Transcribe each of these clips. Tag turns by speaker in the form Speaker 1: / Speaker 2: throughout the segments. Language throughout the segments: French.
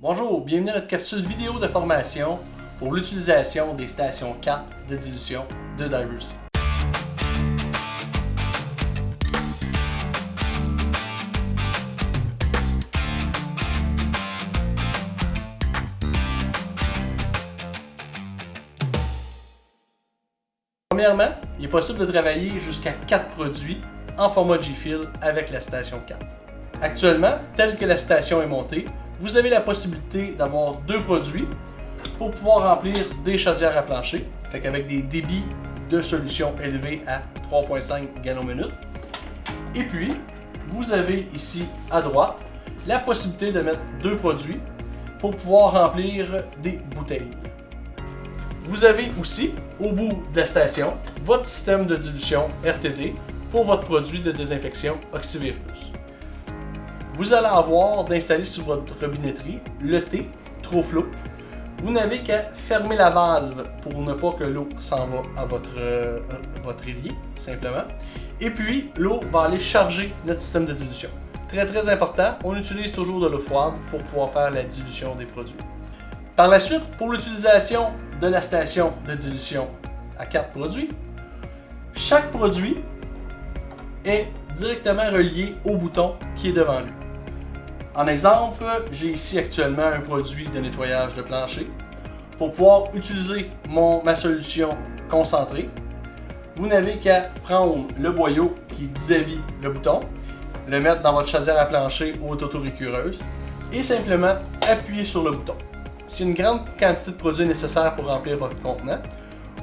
Speaker 1: Bonjour, bienvenue à notre capsule vidéo de formation pour l'utilisation des stations 4 de dilution de Diversey. Premièrement, il est possible de travailler jusqu'à 4 produits en format G-Fill avec la station 4. Actuellement, telle que la station est montée, vous avez la possibilité d'avoir 2 produits pour pouvoir remplir des chaudières à plancher, fait qu'avec des débits de solution élevés à 3,5 gallons minute. Et puis, vous avez ici à droite la possibilité de mettre 2 produits pour pouvoir remplir des bouteilles. Vous avez aussi, au bout de la station, votre système de dilution RTD pour votre produit de désinfection Oxyvirus. Vous allez avoir d'installer sur votre robinetterie le T Troflo. Vous n'avez qu'à fermer la valve pour ne pas que l'eau s'en va à votre évier, simplement. Et puis, l'eau va aller charger notre système de dilution. Très important, on utilise toujours de l'eau froide pour pouvoir faire la dilution des produits. Par la suite, pour l'utilisation de la station de dilution à 4 produits, chaque produit est directement relié au bouton qui est devant lui. En exemple, j'ai ici actuellement un produit de nettoyage de plancher. Pour pouvoir utiliser ma solution concentrée, vous n'avez qu'à prendre le boyau qui est vis-à-vis le bouton, le mettre dans votre chaudière à plancher ou votre autorécureuse et simplement appuyer sur le bouton. Si une grande quantité de produit est nécessaire pour remplir votre contenant,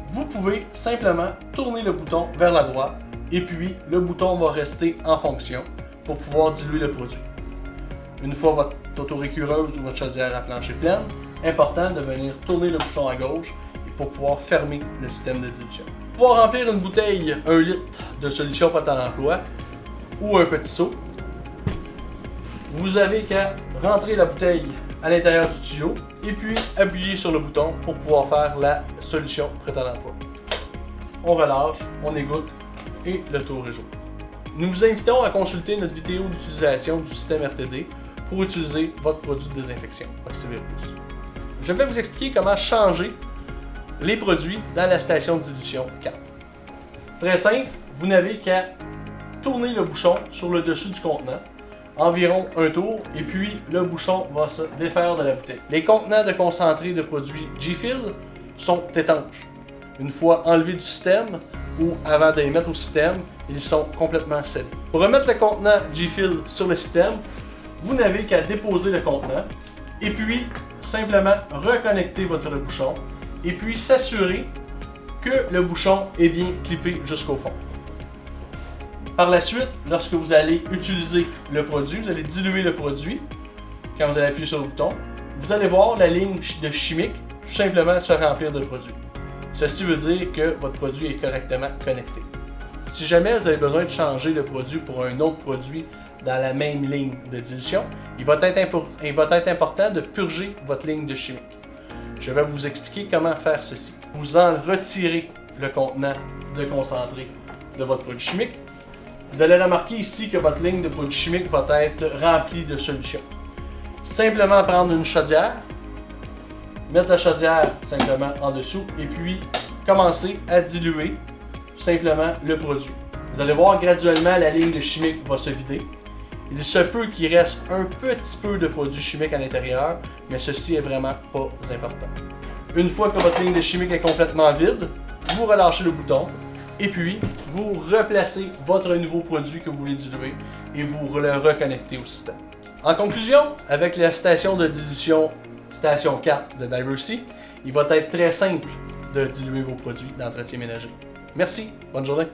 Speaker 1: vous pouvez simplement tourner le bouton vers la droite et puis le bouton va rester en fonction pour pouvoir diluer le produit. Une fois votre autorécureuse ou votre chaudière à plancher pleine, important de venir tourner le bouchon à gauche et pour pouvoir fermer le système de dilution. Pour pouvoir remplir une bouteille 1 litre de solution prête à l'emploi ou un petit seau, vous avez qu'à rentrer la bouteille à l'intérieur du tuyau et puis appuyer sur le bouton pour pouvoir faire la solution prête à l'emploi. On relâche, on égoutte et le tour est joué. Nous vous invitons à consulter notre vidéo d'utilisation du système RTD pour utiliser votre produit de désinfection Oxyvirus. Je vais vous expliquer comment changer les produits dans la station de dilution 4. Très simple, vous n'avez qu'à tourner le bouchon sur le dessus du contenant, environ un tour, et puis le bouchon va se défaire de la bouteille. Les contenants de concentré de produits G-Fill sont étanches. Une fois enlevés du système ou avant de les mettre au système, ils sont complètement scellés. Pour remettre le contenant G-Fill sur le système, vous n'avez qu'à déposer le contenant et puis simplement reconnecter votre bouchon et puis s'assurer que le bouchon est bien clippé jusqu'au fond. Par la suite, lorsque vous allez utiliser le produit, vous allez diluer le produit, quand vous allez appuyer sur le bouton, vous allez voir la ligne de chimique tout simplement se remplir de produit. Ceci veut dire que votre produit est correctement connecté. Si jamais vous avez besoin de changer le produit pour un autre produit dans la même ligne de dilution, il va être important de purger votre ligne de chimique. Je vais vous expliquer comment faire ceci. Vous en retirez le contenant de concentré de votre produit chimique. Vous allez remarquer ici que votre ligne de produit chimique va être remplie de solution. Simplement prendre une chaudière, mettre la chaudière simplement en dessous et puis commencer à diluer simplement le produit. Vous allez voir graduellement la ligne de chimique va se vider. Il se peut qu'il reste un petit peu de produit chimique à l'intérieur, mais ceci est vraiment pas important. Une fois que votre ligne de chimique est complètement vide, vous relâchez le bouton et puis vous replacez votre nouveau produit que vous voulez diluer et vous le reconnectez au système. En conclusion, avec la station de dilution station 4 de Diversey, il va être très simple de diluer vos produits d'entretien ménager. Merci, bonne journée!